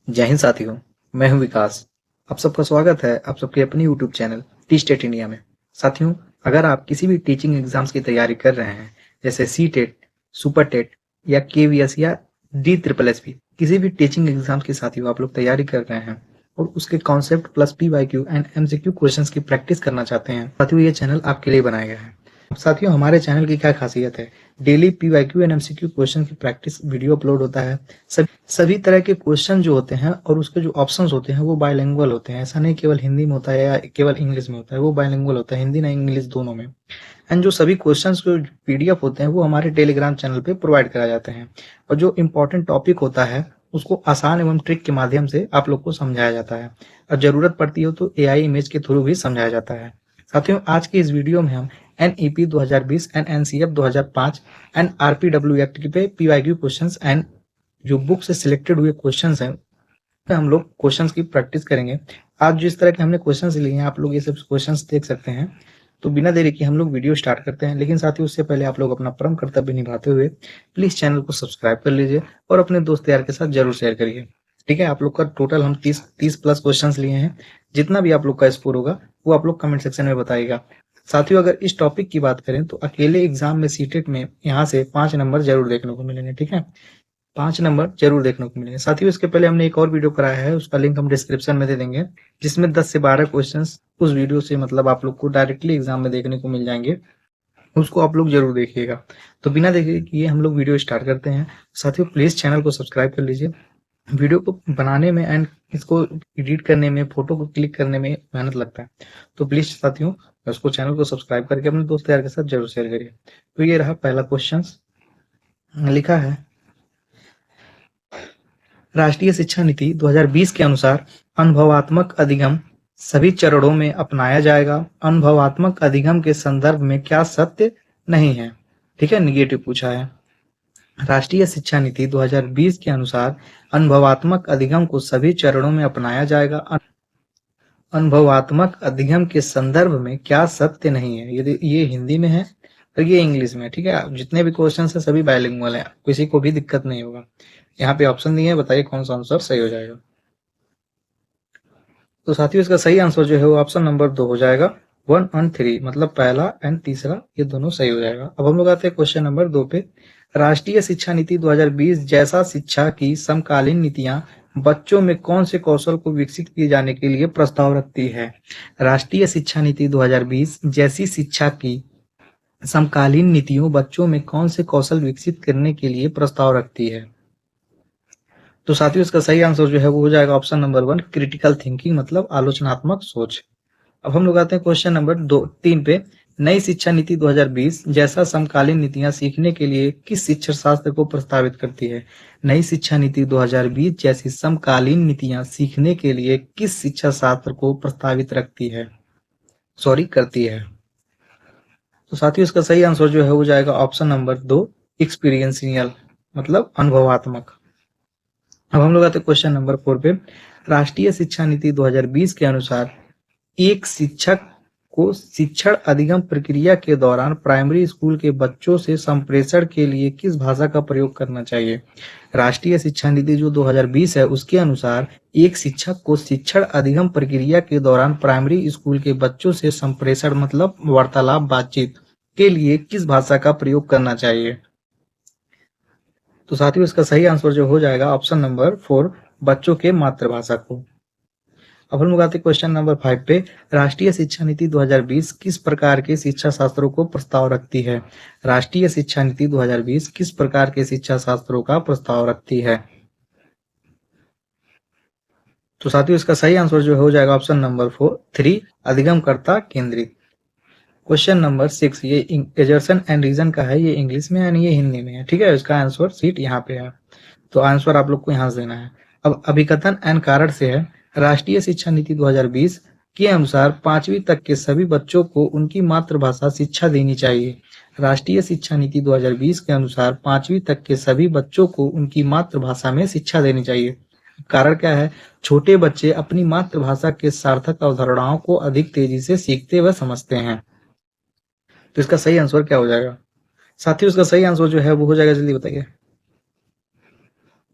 जय हिंद साथियों। मैं हूं विकास। आप सबका स्वागत है आप सबके अपने YouTube channel teach TET India में। साथियों, अगर आप किसी भी टीचिंग एग्जाम्स की तैयारी कर रहे हैं जैसे सी टेट, सुपर टेट या केवीएस या डी ट्रिपल एस पी, किसी भी टीचिंग एग्जाम्स की साथियों आप लोग तैयारी कर रहे हैं और उसके concept plus PYQ and MCQ questions की प्रैक्टिस करना चाहते हैं, साथियों ये चैनल आपके लिए बनाया गया है। साथियों, हमारे चैनल की क्या खासियत है? Daily PYQ and MCQ question की प्रैक्टिस वीडियो अपलोड होता है। सभी तरह के क्वेश्चन जो होते हैं और उसके जो ऑप्शंस होते हैं वो बायलिंगुअल होते हैं। ऐसा नहीं केवल हिंदी में होता है या केवल इंग्लिश में होता है, वो बायलिंगुअल होता है, हिंदी ना इंग्लिश दोनों में। एंड जो सभी क्वेश्चंस जो पीडीएफ होते हैं वो हमारे टेलीग्राम चैनल पे प्रोवाइड कराए जाते हैं और जो इम्पोर्टेंट टॉपिक होता है उसको आसान एवं ट्रिक के माध्यम से आप लोग को समझाया जाता है और जरूरत पड़ती हो तो एआई इमेज के थ्रू भी समझाया जाता है। साथियों, आज की इस वीडियो में हम NEP 2020 and NCF 2005 and RPW act पे पीवाईक्यू क्वेश्चंस एंड जो बुक से सिलेक्टेड हुए क्वेश्चंस हैं हम लोग क्वेश्चंस की प्रैक्टिस करेंगे। आज जिस तरह के हमने क्वेश्चंस लिए हैं आप लोग ये सब क्वेश्चंस देख सकते हैं। तो बिना देरी के हम लोग वीडियो स्टार्ट करते हैं, लेकिन साथ ही उससे पहले आप लोग अपना परम कर्तव्य निभाते हुए प्लीज चैनल को सब्सक्राइब कर लीजिए और अपने दोस्त यार के साथ जरूर शेयर करिए। ठीक है, आप लोग का टोटल हम 30 प्लस क्वेश्चन लिए हैं। जितना भी आप लोग का स्कोर होगा वो आप लोग कमेंट सेक्शन में बताइएगा। साथियों, अगर इस टॉपिक की बात करें तो अकेले एग्जाम में सीटेट में यहाँ से 5 नंबर जरूर देखने को मिलेंगे। ठीक है, 5 नंबर जरूर देखने को मिलेंगे। साथियों, इसके पहले हमने एक और वीडियो कराया है, उसका लिंक हम डिस्क्रिप्शन में दे देंगे, जिसमें 10 से 12 क्वेश्चंस उस वीडियो से मतलब आप लोग को डायरेक्टली एग्जाम में देखने को मिल जाएंगे। उसको आप लोग जरूर देखिएगा। तो बिना देखे कि हम लोग वीडियो स्टार्ट करते हैं। साथियों, प्लीज चैनल को सब्सक्राइब कर लीजिए। वीडियो को बनाने में एंड इसको एडिट करने में, फोटो को क्लिक करने में मेहनत लगता है, तो प्लीज साथियों उसको चैनल को सब्सक्राइब करके अपने दोस्त यार के साथ जरूर शेयर करिए। तो ये रहा पहला क्वेश्चन। लिखा है, राष्ट्रीय शिक्षा नीति 2020 के अनुसार अनुभवात्मक अधिगम सभी चरणों में अपनाया जाएगा। अनुभवात्मक अधिगम के संदर्भ में क्या सत्य नहीं है? ठीक है, निगेटिव पूछा है। राष्ट्रीय शिक्षा नीति 2020 के अनुसार अनुभवात्मक अधिगम को सभी चरणों में अपनाया जाएगा। अनुभवात्मक अधिगम के संदर्भ में क्या सत्य नहीं है? ये हिंदी में है और ये इंग्लिश में। ठीक है, जितने भी क्वेश्चन है सभी बायलिंगुअल है, किसी को भी दिक्कत नहीं होगा। यहाँ पे ऑप्शन दिए हैं, बताइए कौन सा आंसर सही हो जाएगा। तो साथियों, इसका सही आंसर जो है वो ऑप्शन नंबर 2 हो जाएगा। 1 और 3 मतलब पहला एंड तीसरा ये दोनों सही हो जाएगा। अब हम लोग आते हैं क्वेश्चन नंबर 2 पे। राष्ट्रीय शिक्षा नीति 2020 जैसा शिक्षा की समकालीन नीतियां बच्चों में कौन से कौशल को विकसित किए जाने के लिए प्रस्ताव रखती है? राष्ट्रीय शिक्षा नीति 2020 जैसी शिक्षा की समकालीन नीतियों बच्चों में कौन से कौशल विकसित करने के लिए प्रस्ताव रखती है? तो साथियों, इसका सही आंसर जो है वो हो जाएगा ऑप्शन नंबर 1, क्रिटिकल थिंकिंग मतलब आलोचनात्मक सोच। अब हम लोग आते हैं क्वेश्चन नंबर 3 पे। नई शिक्षा नीति 2020 जैसा समकालीन नीतियां सीखने के लिए किस शिक्षा शास्त्र को प्रस्तावित करती है? नई शिक्षा नीति 2020 जैसी समकालीन नीतियां सीखने के लिए किस शिक्षा शास्त्र को प्रस्तावित करती है? तो साथियों, इसका सही आंसर जो है हो जाएगा ऑप्शन नंबर 2, एक्सपीरियंशियल मतलब अनुभवात्मक। अब हम लोग आते हैं क्वेश्चन नंबर 4 पे। राष्ट्रीय शिक्षा नीति 2020 के अनुसार एक शिक्षक को शिक्षण अधिगम प्रक्रिया के दौरान प्राइमरी स्कूल के बच्चों से संप्रेषण के लिए किस भाषा का प्रयोग करना चाहिए? राष्ट्रीय शिक्षा नीति जो 2020 है उसके अनुसार एक शिक्षक को शिक्षण अधिगम प्रक्रिया के दौरान प्राइमरी स्कूल के बच्चों से संप्रेषण मतलब वार्तालाप बातचीत के लिए किस भाषा का प्रयोग करना चाहिए? तो साथियों, इसका सही आंसर जो हो जाएगा ऑप्शन नंबर 4, बच्चों के मातृभाषा को। अब हम लोग आते हैं क्वेश्चन नंबर 5 पे। राष्ट्रीय शिक्षा नीति 2020 किस प्रकार के शिक्षा शास्त्रों को प्रस्ताव रखती है? राष्ट्रीय शिक्षा नीति 2020 किस प्रकार के शिक्षा शास्त्रों का प्रस्ताव रखती है? तो साथियों, इसका सही आंसर जो हो जाएगा ऑप्शन नंबर 3, अधिगमकर्ता केंद्रित। क्वेश्चन नंबर 6, ये एजर्सन एंड रीजन का है, ये इंग्लिश में है ये हिंदी में है। ठीक है, इसका आंसर सीट यहाँ पे है, तो आंसर आप लोग को यहाँ से देना है। अब अभिकथन एंड कारण से है, राष्ट्रीय शिक्षा नीति 2020 के अनुसार 5वीं तक के सभी बच्चों को उनकी मातृभाषा शिक्षा देनी चाहिए। राष्ट्रीय शिक्षा नीति 2020 के अनुसार 5वीं तक के सभी बच्चों को उनकी मातृभाषा में शिक्षा देनी चाहिए। कारण क्या है? छोटे बच्चे अपनी मातृभाषा के सार्थक अवधारणाओं को अधिक तेजी से सीखते व समझते हैं। तो इसका सही आंसर क्या हो जाएगा? साथियों, इसका सही आंसर जो है वो हो जाएगा, जल्दी बताइए।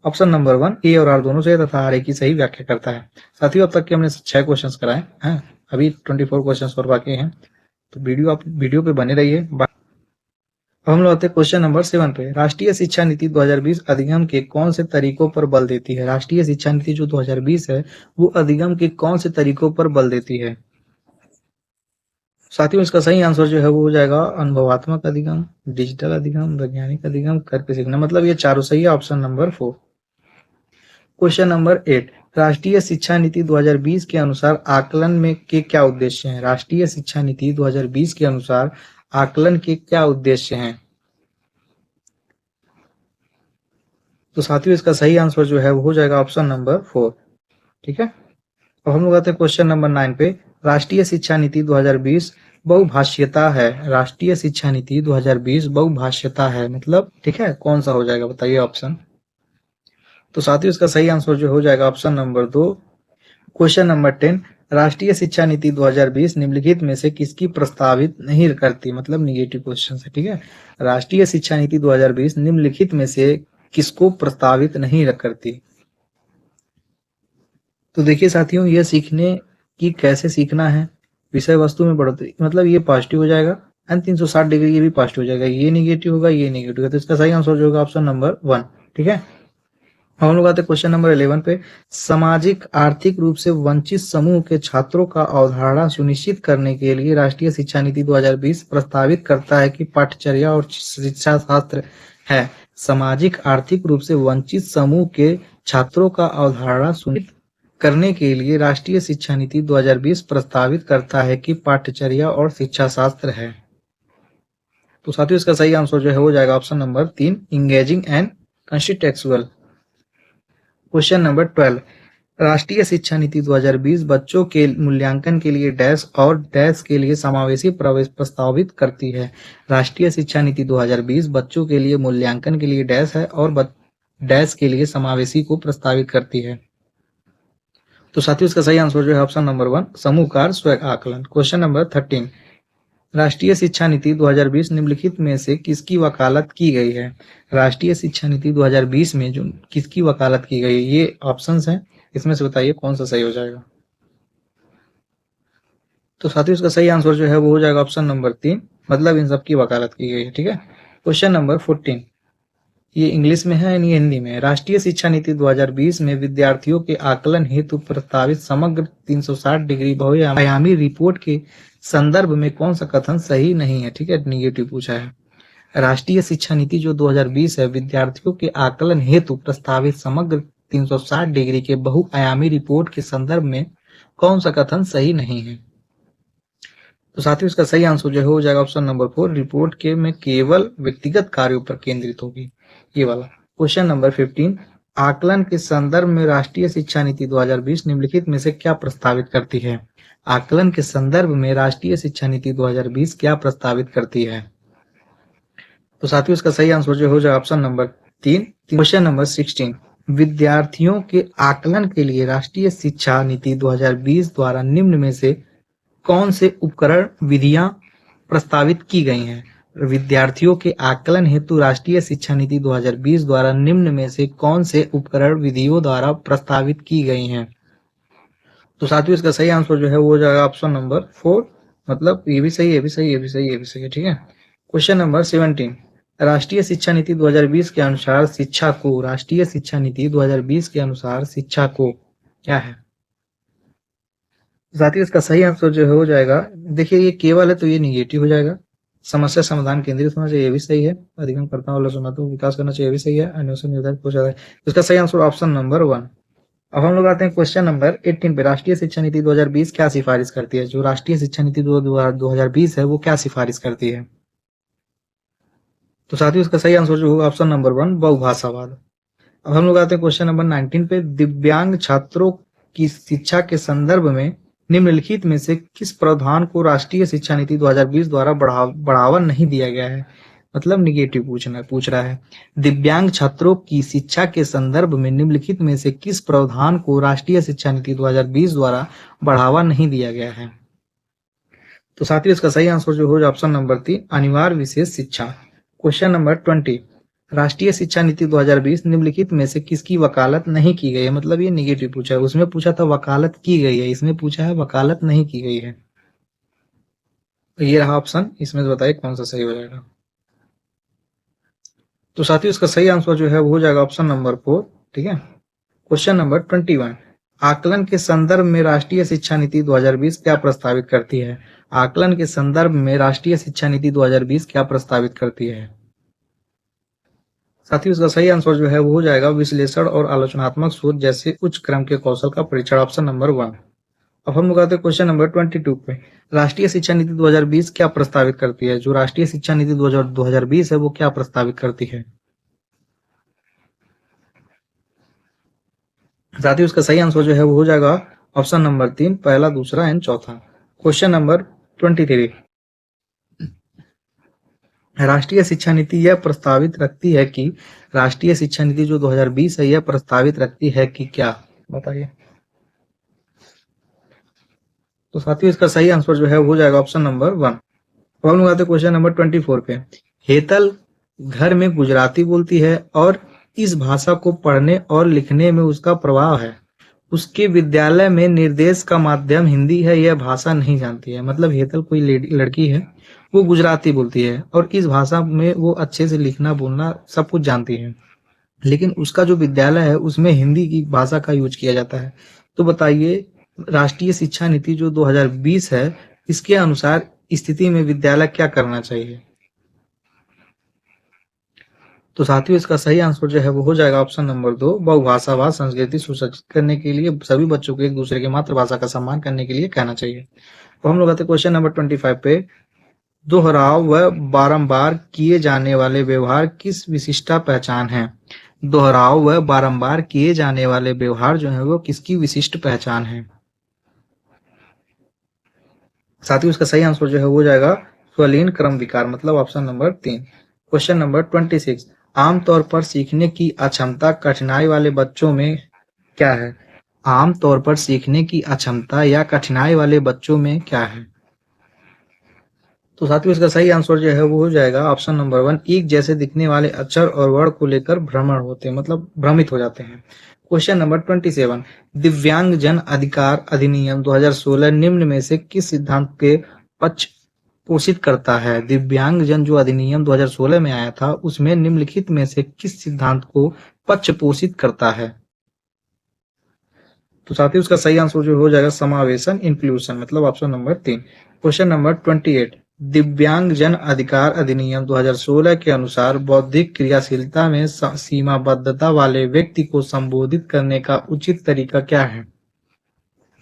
ऑप्शन नंबर 1 ए और आर दोनों सही तथा आर ए की सही व्याख्या करता है। साथियों, अब तक के हमने 6 क्वेश्चंस कराए हैं, अभी 24 क्वेश्चंस और बाकी हैं, तो वीडियो पे बने रहिए। अब हम लोग आते हैं क्वेश्चन नंबर 7 पे। राष्ट्रीय शिक्षा नीति 2020 अधिगम के कौन से तरीकों पर बल देती है? राष्ट्रीय शिक्षा नीति जो 2020 है वो अधिगम के कौन से तरीकों पर बल देती है? साथियों, इसका सही आंसर जो है वो हो जाएगा अनुभवात्मक अधिगम, डिजिटल अधिगम, वैज्ञानिक अधिगम, करके सीखना, मतलब ये चारों सही है, ऑप्शन नंबर 4। Question number 8। राष्ट्रीय शिक्षा नीति 2020 के अनुसार आकलन में के क्या उद्देश्य हैं? राष्ट्रीय शिक्षा नीति 2020 के अनुसार आकलन के क्या उद्देश्य हैं? तो साथियों, इसका सही आंसर जो है वो हो जाएगा ऑप्शन नंबर 4। ठीक है, अब हम लोग आते हैं क्वेश्चन नंबर 9 पे। राष्ट्रीय शिक्षा नीति 2020 बहुभाषीयता है। राष्ट्रीय शिक्षा नीति 2020 बहुभाषीयता है, मतलब ठीक है, कौन सा हो जाएगा बताइए ऑप्शन। तो साथियों, इसका सही आंसर जो हो जाएगा ऑप्शन नंबर 2। Question number 10। राष्ट्रीय शिक्षा नीति 2020 निम्नलिखित में से किसकी प्रस्तावित नहीं करती, मतलब निगेटिव क्वेश्चन है। ठीक है, राष्ट्रीय शिक्षा नीति 2020 निम्नलिखित में से किसको प्रस्तावित नहीं करती? तो देखिए साथियों, ये सीखने की कैसे सीखना है, विषय वस्तु में बढ़ोतरी, मतलब ये पॉजिटिव हो जाएगा, एंड 360 डिग्री ये भी पॉजिटिव हो जाएगा, ये निगेटिव होगा, ये निगेटिव होगा, तो इसका सही आंसर जो होगा ऑप्शन नंबर 1। ठीक है, हम लोग आते हैं क्वेश्चन नंबर 11 पे। सामाजिक आर्थिक रूप से वंचित समूह के छात्रों का अवधारणा सुनिश्चित करने के लिए राष्ट्रीय शिक्षा नीति 2020 प्रस्तावित करता है कि पाठ्यचर्या और शिक्षा शास्त्र है। सामाजिक आर्थिक रूप से वंचित समूह के छात्रों का अवधारणा सुनिश्चित करने के लिए राष्ट्रीय शिक्षा नीति 2020 प्रस्तावित करता है कि पाठ्यचर्या और शिक्षा शास्त्र है। तो साथियों, इसका सही आंसर जो है हो जाएगा option number 3, engaging and contextual. Question number 12। राष्ट्रीय शिक्षा नीति 2020 बच्चों के मूल्यांकन के लिए डैश और डैश के लिए समावेशी प्रवेश प्रस्तावित करती है। राष्ट्रीय शिक्षा नीति 2020 बच्चों के लिए मूल्यांकन के लिए डैश है और डैश के लिए समावेशी को प्रस्तावित करती है। तो साथियों, इसका सही आंसर जो है ऑप्शन नंबर 1, समूह कार्य स्व आकलन। Question number 13। राष्ट्रीय शिक्षा नीति 2020 निम्नलिखित में से किसकी वकालत की गई है? राष्ट्रीय शिक्षा नीति 2020 में जो किसकी वकालत की गई है, ये ऑप्शंस हैं, इसमें से बताइए कौन सा सही हो जाएगा। तो साथियों, इसका सही आंसर जो है वो हो जाएगा ऑप्शन नंबर 3, मतलब इन सब की वकालत की गई है। ठीक है, क्वेश्चन नंबर 14। ये इंग्लिश में है, ये हिंदी में है। राष्ट्रीय शिक्षा नीति 2020 में विद्यार्थियों के आकलन हेतु प्रस्तावित समग्र 360 डिग्री बहुआयामी रिपोर्ट के संदर्भ में कौन सा कथन सही नहीं है? ठीक है, निगेटिव पूछा है। राष्ट्रीय शिक्षा नीति जो 2020 है, विद्यार्थियों के आकलन हेतु प्रस्तावित समग्र 360 डिग्री के बहुआयामी रिपोर्ट के संदर्भ में कौन सा कथन सही नहीं है? तो साथियों, इसका सही आंसर जो हो जाएगा ऑप्शन नंबर 4, रिपोर्ट के में केवल व्यक्तिगत कार्यों पर केंद्रित होगी, ये वाला। Question number 15। आकलन के संदर्भ में राष्ट्रीय शिक्षा नीति 2020 निम्नलिखित में से क्या प्रस्तावित करती है? आकलन के संदर्भ में राष्ट्रीय शिक्षा नीति 2020 क्या प्रस्तावित करती है? तो साथियों, इसका सही आंसर जो हो जाएगा ऑप्शन नंबर 3। Question number 16। विद्यार्थियों के आकलन के लिए राष्ट्रीय शिक्षा नीति 2020 द्वारा निम्न में से कौन से उपकरण विधियां प्रस्तावित की गई हैं? विद्यार्थियों के आकलन हेतु राष्ट्रीय शिक्षा नीति 2020 द्वारा निम्न में से कौन से उपकरण विधियों द्वारा प्रस्तावित की गई हैं? तो साथियों, इसका सही आंसर जो है वो हो जाएगा ऑप्शन नंबर 4, मतलब ये भी सही, ये भी सही, ये भी सही, ये भी सही है। ठीक है, क्वेश्चन नंबर 17। राष्ट्रीय शिक्षा नीति 2020 के अनुसार शिक्षा को, राष्ट्रीय शिक्षा नीति 2020 के अनुसार शिक्षा को क्या है? साथियों, इसका सही आंसर जो है हो जाएगा, देखिए ये केवल है तो ये निगेटिव हो जाएगा। समस्या समाधान केंद्रित होना चाहिए, ये भी सही है। अधिगम करता वाला समाधान विकास करना चाहिए, ये भी सही है। अन्वेषण निर्धारित हो जाता है, इसका सही आंसर ऑप्शन नंबर 1। अब हम लोग आते हैं क्वेश्चन नंबर 18 पे। राष्ट्रीय शिक्षा नीति 2020 क्या सिफारिश करती है? जो राष्ट्रीय शिक्षा नीति 2020 है वो क्या सिफारिश करती है? तो साथियों, इसका सही आंसर जो होगा ऑप्शन नंबर 1, बहुभाषावाद। अब हम लोग आते हैं क्वेश्चन नंबर 19 पे। दिव्यांग छात्रों की शिक्षा के संदर्भ में निम्नलिखित में से किस प्रावधान को राष्ट्रीय शिक्षा नीति 2020 द्वारा बढ़ावा नहीं दिया गया है? मतलब निगेटिव पूछ रहा है। दिव्यांग छात्रों की शिक्षा के संदर्भ में निम्नलिखित में से किस प्रावधान को राष्ट्रीय शिक्षा नीति 2020 द्वारा बढ़ावा नहीं दिया गया है? तो साथियों, इसका सही आंसर जो हो ऑप्शन नंबर 3, अनिवार्य विशेष शिक्षा। Question number 20। राष्ट्रीय शिक्षा नीति 2020 निम्नलिखित में से किसकी वकालत नहीं की गई है, मतलब ये निगेटिव पूछा है। उसमें पूछा था वकालत की गई है, इसमें पूछा है वकालत नहीं की गई है। ये रहा ऑप्शन, इसमें बताइए कौन सा सही हो जाएगा। तो साथियों इसका सही आंसर जो है वो हो जाएगा ऑप्शन नंबर 4। ठीक है। क्वेश्चन नंबर 21, आकलन के संदर्भ में राष्ट्रीय शिक्षा नीति 2020 क्या प्रस्तावित करती है। आकलन के संदर्भ में राष्ट्रीय शिक्षा नीति 2020 क्या प्रस्तावित करती है। साथियों इसका सही आंसर जो है वो हो जाएगा विश्लेषण और आलोचनात्मक सोच जैसे उच्च क्रम के कौशल का परीक्षण, ऑप्शन नंबर 1। अब हम लोग आते हैं क्वेश्चन नंबर 22 पे। राष्ट्रीय शिक्षा नीति 2020 क्या प्रस्तावित करती है। जो राष्ट्रीय शिक्षा नीति 2020 है वो क्या प्रस्तावित करती है। साथियों इसका सही आंसर जो है वो हो जाएगा ऑप्शन नंबर 3, पहला, दूसरा एंड चौथा। क्वेश्चन नंबर 23, राष्ट्रीय शिक्षा नीति यह प्रस्तावित रखती है कि राष्ट्रीय शिक्षा नीति जो 2020 है यह प्रस्तावित रखती है कि क्या, बताइए। तो साथियों इसका सही आंसर जो है वो हो जाएगा ऑप्शन नंबर 1। अब हम लोग आते हैं क्वेश्चन नंबर 24 पे। हेतल घर में गुजराती बोलती है और इस भाषा को पढ़ने और लिखने में उसका प्रभाव है। उसके विद्यालय में निर्देश का माध्यम हिंदी है, यह भाषा नहीं जानती है। मतलब हेतल कोई लड़की है, वो गुजराती बोलती है और इस भाषा में वो अच्छे से लिखना बोलना सब कुछ जानती है, लेकिन उसका जो विद्यालय है उसमें हिंदी की भाषा का यूज किया जाता है। तो बताइए राष्ट्रीय शिक्षा नीति जो 2020 है इसके अनुसार स्थिति में विद्यालय क्या करना चाहिए। तो साथियों इसका सही आंसर जो है वो हो जाएगा ऑप्शन नंबर 2, बहुभाषावाद संस्कृति सुसज्जित करने के लिए सभी बच्चों को एक दूसरे की मातृभाषा का सम्मान करने के लिए कहना चाहिए। तो हम लोग आते हैं क्वेश्चन नंबर 25 पे। दोहराव व बारंबार किए जाने वाले व्यवहार किस विशिष्टा पहचान है। दोहराव व बारंबार किए जाने वाले व्यवहार जो है वो किसकी विशिष्ट पहचान है। साथियों इसका सही आंसर जो है वो हो जाएगा स्वलीन क्रम विकार, मतलब ऑप्शन नंबर 3। क्वेश्चन नंबर 26, आमतौर पर सीखने की अक्षमता कठिनाई वाले बच्चों में क्या है। आमतौर पर सीखने की अक्षमता या कठिनाई वाले बच्चों में क्या है। तो साथियों इसका सही आंसर जो है वो हो जाएगा ऑप्शन नंबर 1, एक जैसे दिखने वाले अक्षर और वर्ण को लेकर भ्रमण होते हैं, मतलब भ्रमित हो जाते हैं। क्वेश्चन नंबर 27, दिव्यांग जन अधिकार अधिनियम 2016 निम्न में से किस सिद्धांत के पक्ष पोषित करता है। दिव्यांग जन जो अधिनियम 2016 में आया था उसमें निम्नलिखित में से किस सिद्धांत को पक्ष पोषित करता है। तो साथियों उसका सही आंसर जो हो जाएगा समावेशन, इंक्लूजन, मतलब ऑप्शन नंबर 3। क्वेश्चन नंबर 28, दिव्यांग जन अधिकार अधिनियम 2016 के अनुसार बौद्धिक क्रियाशीलता में सीमाबद्धता वाले व्यक्ति को संबोधित करने का उचित तरीका क्या है।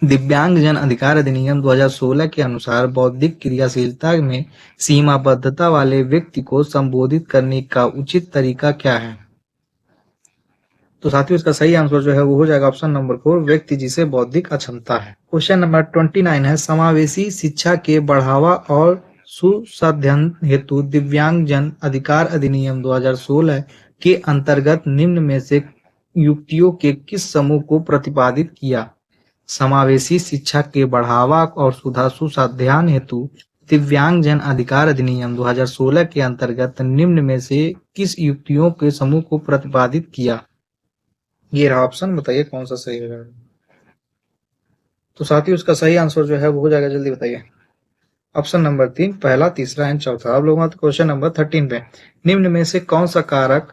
दिव्यांग जन अधिकार अधिनियम 2016 के अनुसार बौद्धिक क्रियाशीलता में सीमाबद्धता वाले व्यक्ति को संबोधित करने का उचित तरीका क्या है। तो साथियों इसका सही आंसर जो है वो हो जाएगा ऑप्शन नंबर 4, व्यक्ति जिसे बौद्धिक अक्षमता है। क्वेश्चन नंबर 29 है, समावेशी शिक्षा के बढ़ावा और सुशासन हेतु दिव्यांग जन अधिकार अधिनियम 2016 के अंतर्गत निम्न में से युक्तियों के किस समूह को प्रतिपादित किया। समावेशी शिक्षा के बढ़ावा और सुशासन हेतु दिव्यांग जन अधिकार अधिनियम 2016 के अंतर्गत निम्न में से किस युक्तियों के समूह को प्रतिपादित किया। ये रहा ऑप्शन, बताइए कौन सा सही होगा। तो साथियों उसका सही आंसर जो है वो हो जाएगा, जल्दी बताइए। ऑप्शन नंबर 3, पहला, तीसरा एंड चौथा। अब लोग क्वेश्चन नंबर 13 पे, निम्न में से कौन सा कारक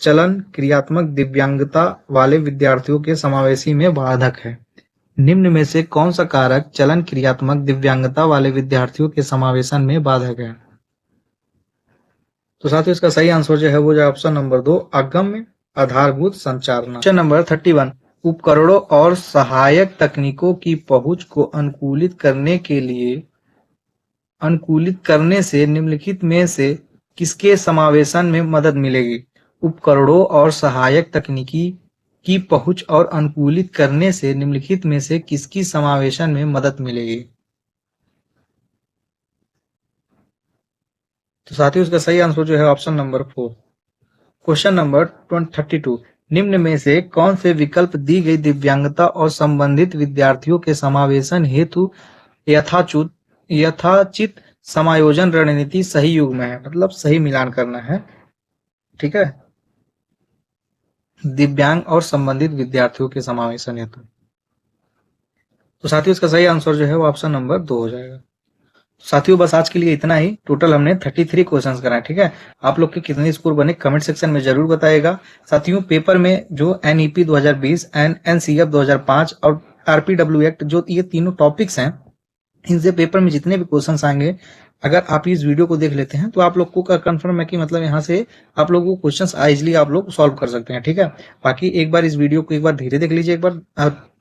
चलन क्रियात्मक दिव्यांगता वाले विद्यार्थियों के समावेशी में बाधक है। निम्न में से कौन सा कारक चलन क्रियात्मक दिव्यांगता वाले विद्यार्थियों के समावेशन में बाधक है। तो साथियों इसका सही आंसर जो है वो जाए ऑप्शन नंबर 2, अगम्य आधारभूत संचालना। क्वेश्चन नंबर 31, उपकरणों और सहायक तकनीकों की पहुंच को अनुकूलित करने से निम्नलिखित में से किसके समावेशन में मदद मिलेगी। उपकरणों और सहायक तकनीकी की पहुंच और अनुकूलित करने से निम्नलिखित में से किसकी समावेशन में मदद मिलेगी। तो साथियों उसका सही आंसर जो है ऑप्शन नंबर 4। क्वेश्चन नंबर 32, निम्न में से कौन से विकल्प दी गई दिव्यांगता और संबंधित विद्यार्थियों के समावेशन हेतु यथाचित समायोजन रणनीति सही युग में है, मतलब सही मिलान करना है। ठीक है, दिव्यांग और संबंधित विद्यार्थियों के समावेशन हेतु। तो साथियों इसका सही आंसर जो है वो ऑप्शन नंबर 2 हो जाएगा। साथियों बस आज के लिए इतना ही। टोटल हमने 33 क्वेश्चंस कराए। ठीक है, आप लोग के कितने स्कोर बने कमेंट सेक्शन में जरूर बताइएगा। साथियों पेपर में जो एनईपी 2020 एंड एनसीएफ 2005 और आरपीडब्ल्यू एक्ट जो ये तीनों टॉपिक्स हैं, इनसे पेपर में जितने भी क्वेश्चंस आएंगे, अगर आप इस वीडियो को देख लेते हैं तो आप लोग को कंफर्म है कि मतलब यहाँ से आप लोगों को क्वेश्चंस इजिली आप लोग सॉल्व कर सकते हैं। ठीक है, बाकी एक बार इस वीडियो को एक बार धीरे देख लीजिए, एक बार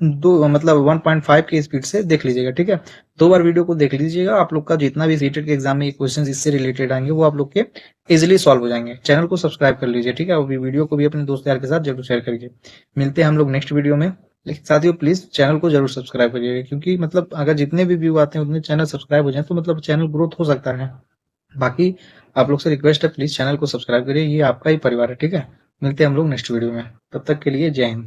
दो मतलब 1.5 की स्पीड से देख लीजिएगा। ठीक है, 2 बार वीडियो को देख लीजिएगा, आप लोग का जितना भी सीटेट के एग्जाम में क्वेश्चन इससे रिलेटेड आएंगे वो आप लोग के इजिली सॉल्व हो जाएंगे। चैनल को सब्सक्राइब कर लीजिए। ठीक है, और वीडियो को भी अपने दोस्त यार के साथ जरूर शेयर करिए। मिलते हैं हम लोग नेक्स्ट वीडियो में। लेकिन साथियों प्लीज चैनल को जरूर सब्सक्राइब करिएगा, क्योंकि मतलब अगर जितने भी व्यू आते हैं उतने चैनल सब्सक्राइब हो जाए तो मतलब चैनल ग्रोथ हो सकता है। बाकी आप लोग से रिक्वेस्ट है, प्लीज चैनल को सब्सक्राइब करिए, ये आपका ही परिवार है। ठीक है, मिलते हैं हम लोग नेक्स्ट वीडियो में, तब तक के लिए जय हिंद।